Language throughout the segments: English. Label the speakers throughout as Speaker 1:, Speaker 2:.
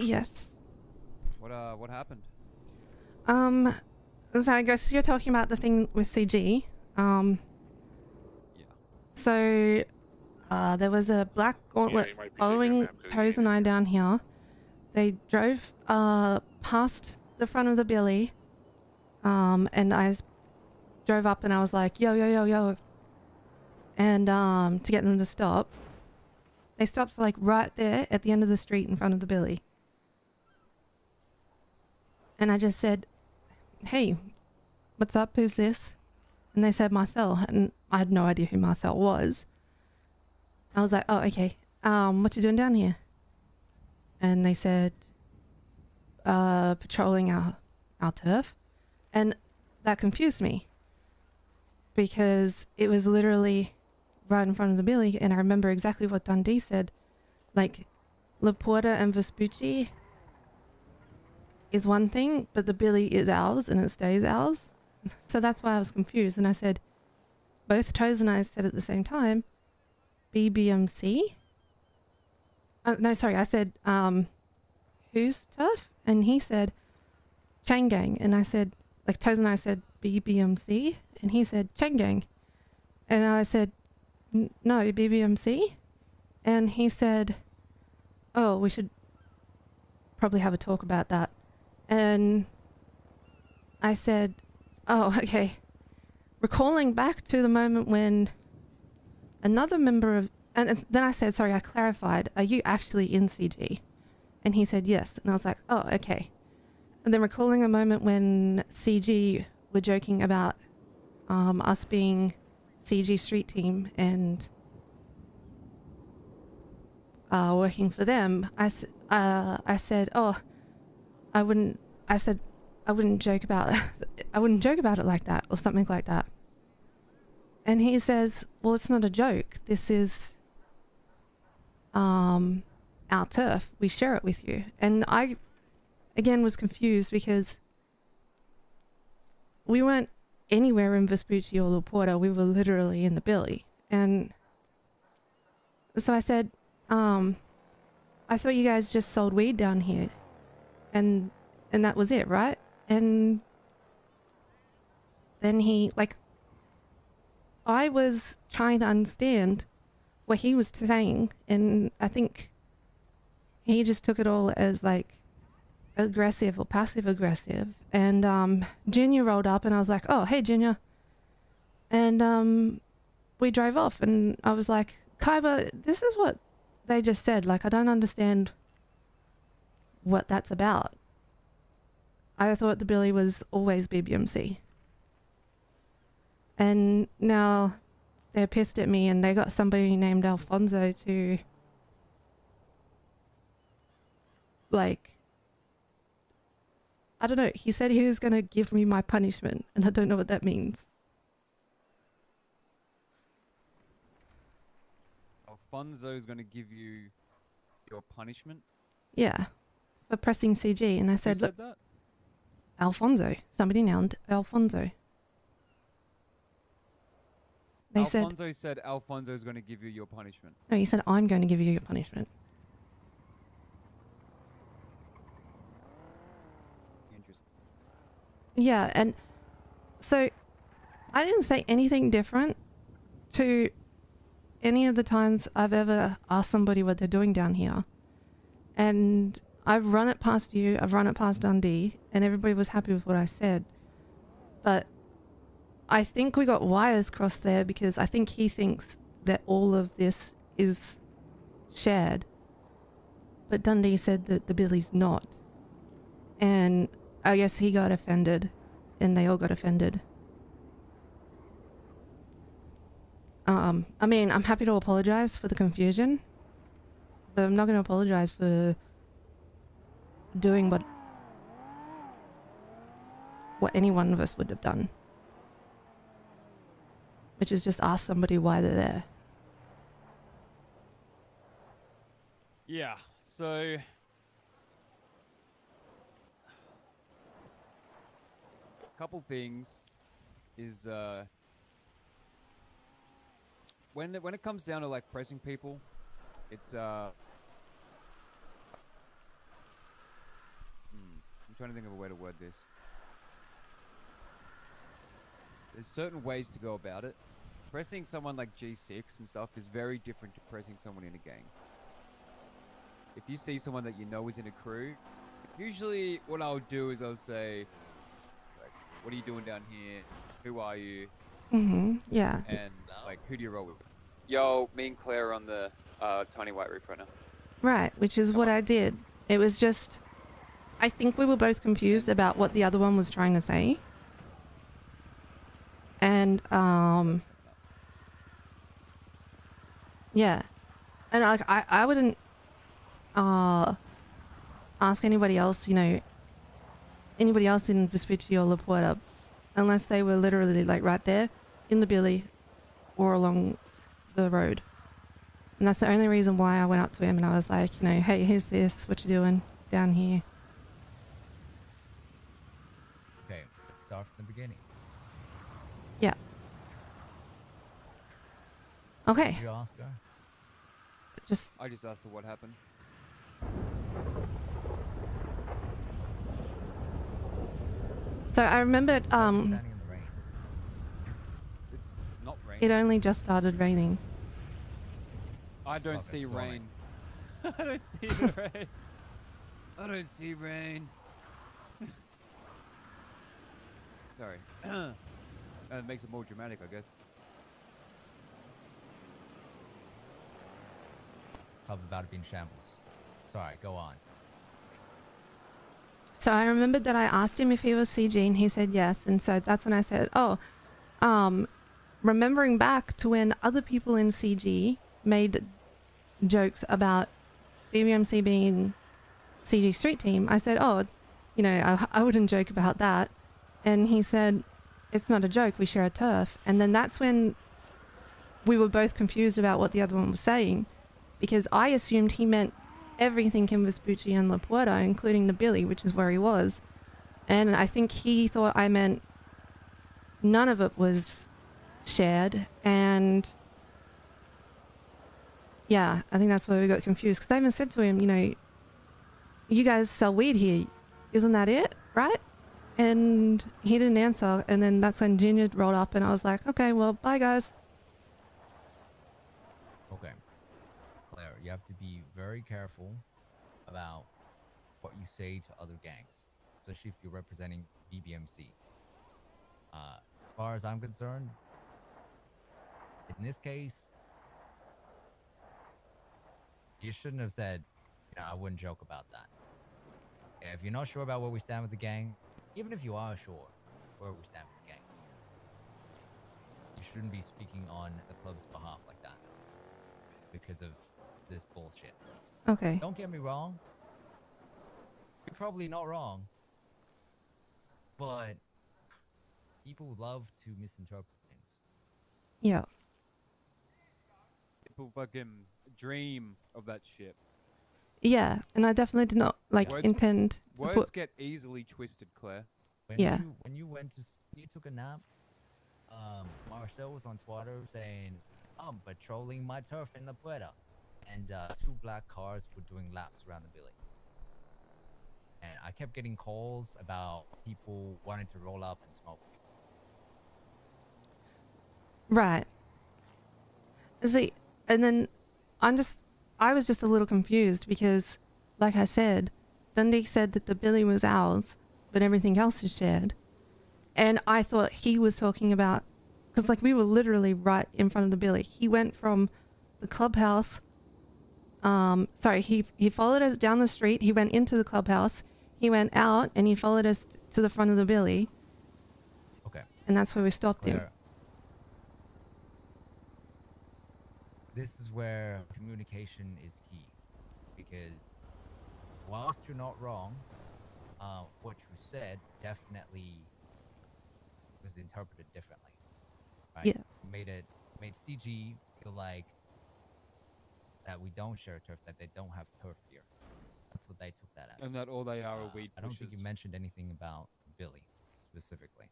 Speaker 1: Yes.
Speaker 2: What happened?
Speaker 1: Um, so I guess you're talking about the thing with CG. Um,
Speaker 2: Yeah.
Speaker 1: so there was a black
Speaker 3: Yeah,
Speaker 1: gauntlet
Speaker 3: you might be digging a
Speaker 1: following
Speaker 3: map because you
Speaker 1: Toes
Speaker 3: ain't
Speaker 1: and
Speaker 3: in
Speaker 1: I
Speaker 3: here.
Speaker 1: down here. They drove past the front of the billy. And drove up and I was like, yo, yo, yo, yo. And to get them to stop. They stopped like right there at the end of the street in front of the billy. And I just said, hey, what's up? Who's this? And they said Marcel, and I had no idea who Marcel was. I was like, oh, okay. What you doing down here? And they said, patrolling our turf. And that confused me because it was literally right in front of the billy, and I remember exactly what Dundee said. Like, Laporta and Vespucci is one thing, but the billy is ours and it stays ours. So that's why I was confused. And I said, both Toes and I said at the same time, BBMC? No, sorry, I said, who's turf? And he said, Chain Gang. And I said, like, Toes and I said, BBMC? And he said, Chain Gang. And I said, no, BBMC? And he said, oh, we should probably have a talk about that. And I said, oh, okay. Recalling back to the moment when another member of, and then I said, sorry, I clarified, are you actually in CG? And he said, yes. And I was like, oh, okay. And then recalling a moment when CG were joking about us being CG street team and working for them, I said, oh, I wouldn't joke about I wouldn't joke about it like that or something like that. And he says, well, it's not a joke. This is our turf. We share it with you. And I, again, was confused because we weren't anywhere in Vespucci or Laporta. We were literally in the billy. And so I said, I thought you guys just sold weed down here. And that was it, right? And then he, like, I was trying to understand what he was saying, and I think he just took it all as, like, aggressive or passive aggressive. And Junior rolled up and I was like, oh, hey, Junior. And we drove off and I was like, Kaiba, this is what they just said. Like, I don't understand what that's about. I thought the billy was always BBMC. And now they're pissed at me and they got somebody named Alfonso to, like, I don't know. He said he was going to give me my punishment and I don't know what that means.
Speaker 2: Alfonso's going to give you your punishment?
Speaker 1: Yeah, for pressing CG. And I said,
Speaker 2: Who
Speaker 1: look,
Speaker 2: said that?
Speaker 1: Alfonso. Somebody named Alfonso. They
Speaker 2: Alfonso said Alfonso's going to give you your punishment.
Speaker 1: No, he said, I'm going to give you your punishment.
Speaker 2: Interesting.
Speaker 1: Yeah, and so I didn't say anything different to any of the times I've ever asked somebody what they're doing down here. And I've run it past you, I've run it past Dundee, and everybody was happy with what I said. But I think we got wires crossed there because I think he thinks that all of this is shared. But Dundee said that the billy's not. And I guess he got offended and they all got offended. I mean, I'm happy to apologize for the confusion, but I'm not going to apologize for doing what any one of us would have done, which is just ask somebody why they're there.
Speaker 2: Yeah, so a couple things is when it comes down to like pressing people, it's trying to think of a way to word this. There's certain ways to go about it. Pressing someone like G6 and stuff is very different to pressing someone in a gang. If you see someone that you know is in a crew, usually what I'll do is I'll say, like, what are you doing down here? Who are you?
Speaker 1: Yeah.
Speaker 2: And, like, who do you roll with? Yo, me and Claire are on the tiny white roof right now.
Speaker 1: Right, which is what I did. It was just, I think we were both confused about what the other one was trying to say. And, yeah. And I wouldn't, ask anybody else, you know, anybody else in Vespucci or La Puerta, unless they were literally, like, right there in the billy or along the road. And that's the only reason why I went up to him and I was like, you know, hey, here's this, what you doing down here?
Speaker 3: Okay, let's start from the beginning.
Speaker 1: Yeah. Okay.
Speaker 3: Did you ask her?
Speaker 2: I just asked her what happened.
Speaker 1: So I remembered,
Speaker 3: Standing in the rain.
Speaker 2: It's not raining.
Speaker 1: it only just started raining.
Speaker 2: I don't see rain. I don't see the rain. I don't see rain. Sorry. That makes it more dramatic, I guess.
Speaker 3: Club about to be in shambles. Sorry, go on.
Speaker 1: So I remembered that I asked him if he was CG and he said yes. And so that's when I said, oh, remembering back to when other people in CG made jokes about BBMC being CG street team, I said, oh, you know, I wouldn't joke about that. And he said, it's not a joke, we share a turf. And then that's when we were both confused about what the other one was saying, because I assumed he meant everything in Vespucci and La Puerta, including the billy, which is where he was. And I think he thought I meant none of it was shared. And yeah, I think that's where we got confused, because I even said to him, you know, you guys sell weed here, isn't that it, right? And he didn't answer, and then that's when Junior rolled up and I was like, okay, well, bye guys.
Speaker 3: Okay. Claire, you have to be very careful about what you say to other gangs, especially if you're representing BBMC. As far as I'm concerned, in this case, you shouldn't have said, you know, I wouldn't joke about that. If you're not sure about where we stand with the gang, even if you are sure where we stand with the gang, you shouldn't be speaking on the club's behalf like that because of this bullshit.
Speaker 1: Okay.
Speaker 3: Don't get me wrong. You're probably not wrong. But people love to misinterpret things.
Speaker 1: Yeah.
Speaker 2: People fucking dream of that shit.
Speaker 1: Yeah, and I definitely did not intend to
Speaker 2: Words get easily twisted, Claire.
Speaker 3: When
Speaker 1: Yeah.
Speaker 3: when you went to you took a nap, Marcel was on Twitter saying, I'm patrolling my turf in La Puerta, and 2 black cars were doing laps around the billy. And I kept getting calls about people wanting to roll up and smoke.
Speaker 1: Right. See, and then I was just a little confused because, like I said, Dundee said that the billy was ours, but everything else is shared. And I thought he was talking about, because like we were literally right in front of the billy. He went from the clubhouse, he followed us down the street, he went into the clubhouse, he went out, and he followed us to the front of the billy.
Speaker 3: Okay.
Speaker 1: And that's where we stopped him.
Speaker 3: Claire, this is where communication is key, because whilst you're not wrong, what you said definitely was interpreted differently. Right?
Speaker 1: Yeah.
Speaker 3: Made CG feel like that we don't share turf, that they don't have turf here. That's what they took that as.
Speaker 2: And that all they are weed
Speaker 3: I don't think you
Speaker 2: pushers.
Speaker 3: mentioned anything about Billy specifically.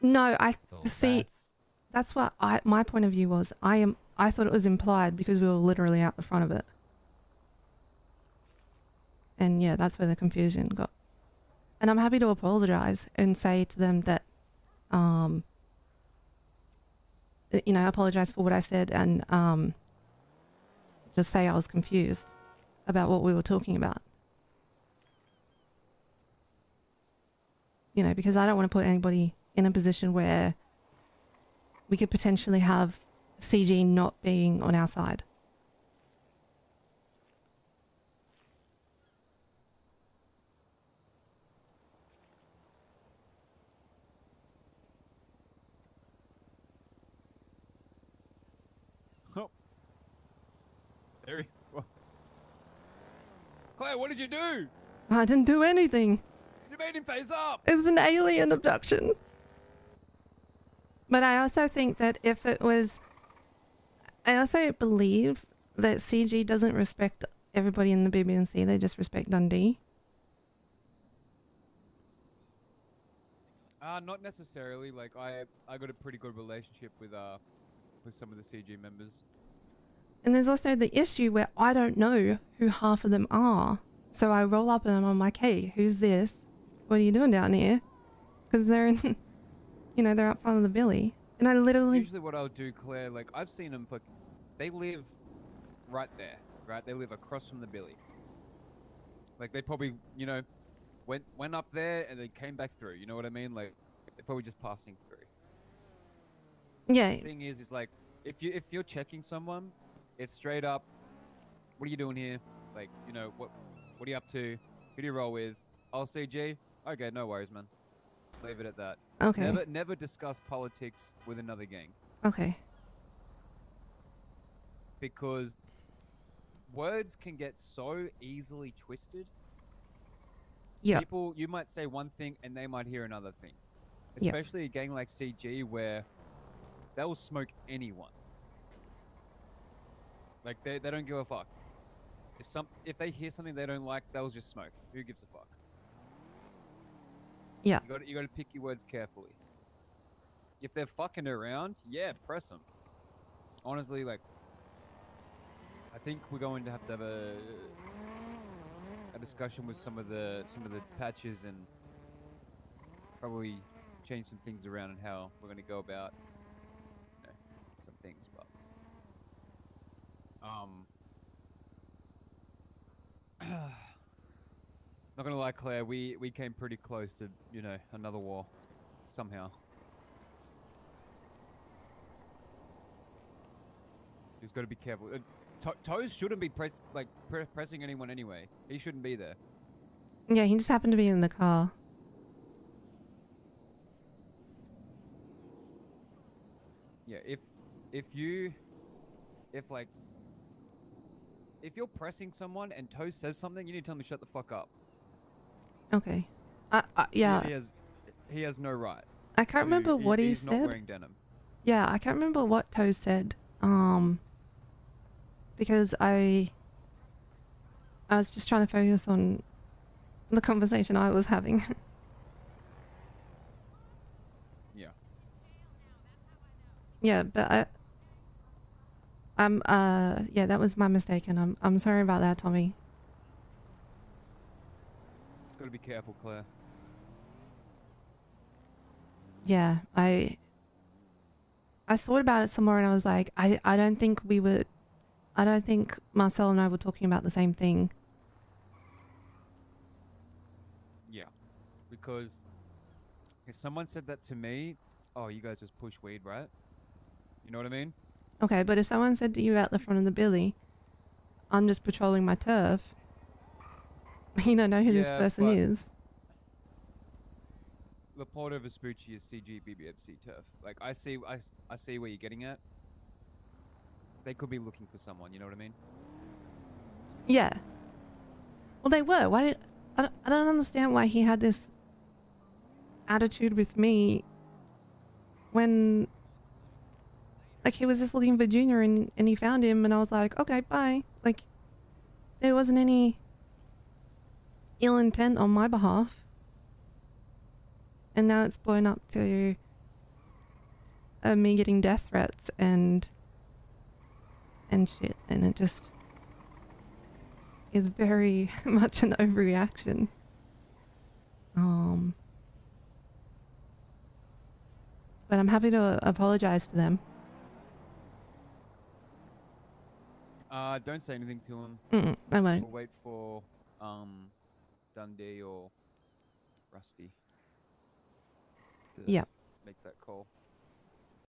Speaker 1: No,
Speaker 3: So
Speaker 1: see. That's what my point of view was. I thought it was implied because we were literally out the front of it. And yeah, that's where the confusion got And I'm happy to apologize and say to them that, you know, apologize for what I said and just say I was confused about what we were talking about. You know, because I don't want to put anybody in a position where we could potentially have CG not being on our side.
Speaker 2: Oh. There he... Claire, what did you do?
Speaker 1: I didn't do anything.
Speaker 2: You made him face up!
Speaker 1: It was an alien abduction. But I also think that if it was... I also believe that CG doesn't respect everybody in the BBMC. They just respect Dundee.
Speaker 2: Not necessarily. Like, I got a pretty good relationship with some of the CG members.
Speaker 1: And there's also the issue where I don't know who half of them are. So I roll up and I'm like, hey, who's this? What are you doing down here? Because they're in, you know, they're up front of the billy. And I literally...
Speaker 2: Usually what I'll do, Claire, like, I've seen them, they live right there, right? They live across from the billy. Like, they probably, you know, went up there and they came back through, you know what I mean? Like, they're probably just passing through.
Speaker 1: Yeah.
Speaker 2: The thing is like, if you're checking someone, it's straight up, what are you doing here? Like, you know, what are you up to? Who do you roll with? Oh, CG? Okay, no worries, man. Leave it at that.
Speaker 1: Okay.
Speaker 2: Never discuss politics with another gang.
Speaker 1: Okay.
Speaker 2: Because words can get so easily twisted.
Speaker 1: Yeah.
Speaker 2: People, you might say one thing and they might hear another thing.
Speaker 1: Yeah.
Speaker 2: Especially a gang like CG where they will smoke anyone. Like, they don't give a fuck. If they hear something they don't like, they'll just smoke. Who gives a fuck?
Speaker 1: Yeah.
Speaker 2: You got to pick your words carefully. If they're fucking around, yeah, press them. Honestly, like, I think we're going to have a discussion with some of the patches and probably change some things around and how we're going to go about, you know, some things. But not gonna lie, Claire, we came pretty close to, you know, another war somehow. Just got to be careful. Toes shouldn't be pressing anyone anyway. He shouldn't be there.
Speaker 1: Yeah, he just happened to be in the car.
Speaker 2: Yeah, if you're pressing someone and Toes says something, you need to tell him to shut the fuck up.
Speaker 1: Okay. Yeah.
Speaker 2: He has no right.
Speaker 1: I can't remember what he
Speaker 2: he's
Speaker 1: said.
Speaker 2: Not wearing denim.
Speaker 1: Yeah, I can't remember what Toes said. Because I was just trying to focus on the conversation I was having.
Speaker 2: Yeah.
Speaker 1: Yeah, but yeah, that was my mistake, and I'm sorry about that, Tommy.
Speaker 2: Gotta be careful, Claire.
Speaker 1: Yeah, I thought about it some more, and I was like, I don't think Marcel and I were talking about the same thing.
Speaker 2: Yeah, because if someone said that to me, oh, you guys just push weed, right? You know what I mean?
Speaker 1: Okay, but if someone said to you out the front of the billy, I'm just patrolling my turf, you don't know who this person is.
Speaker 2: Laporto Vespucci is CG BBMC turf. Like, I see where you're getting at. They could be looking for someone, you know what I mean?
Speaker 1: Yeah. Well, they were. I don't understand why he had this attitude with me when, like, he was just looking for Junior and he found him, and I was like, okay, bye. Like, there wasn't any ill intent on my behalf. And now it's blown up to me getting death threats and shit, and it just is very much an overreaction. But I'm happy to apologize to them.
Speaker 2: Don't say anything to him.
Speaker 1: I won't.
Speaker 2: We'll wait for Dundee or Rusty to
Speaker 1: Yeah.
Speaker 2: make that call.